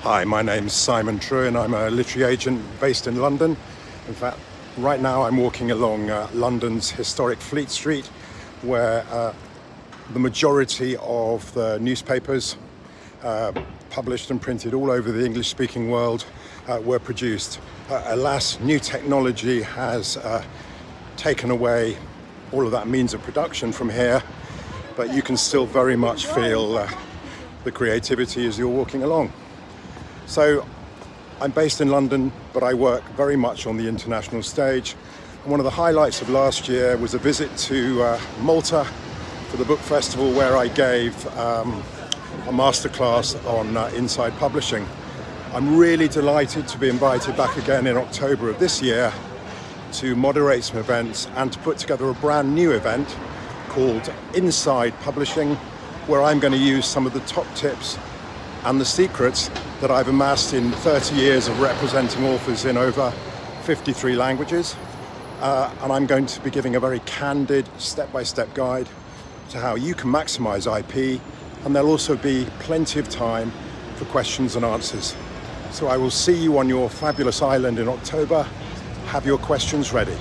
Hi, my name's Simon Trewin. I'm a literary agent based in London. In fact, right now I'm walking along London's historic Fleet Street, where the majority of the newspapers published and printed all over the English-speaking world were produced. Alas, new technology has taken away all of that means of production from here, but you can still very much feel the creativity as you're walking along. So I'm based in London, but I work very much on the international stage. And one of the highlights of last year was a visit to Malta for the book festival, where I gave a masterclass on inside publishing. I'm really delighted to be invited back again in October of this year to moderate some events and to put together a brand new event called Inside Publishing, where I'm going to use some of the top tips and the secrets that I've amassed in 30 years of representing authors in over 53 languages. And I'm going to be giving a very candid step-by-step guide to how you can maximize IP, and there'll also be plenty of time for questions and answers. So I will see you on your fabulous island in October. Have your questions ready.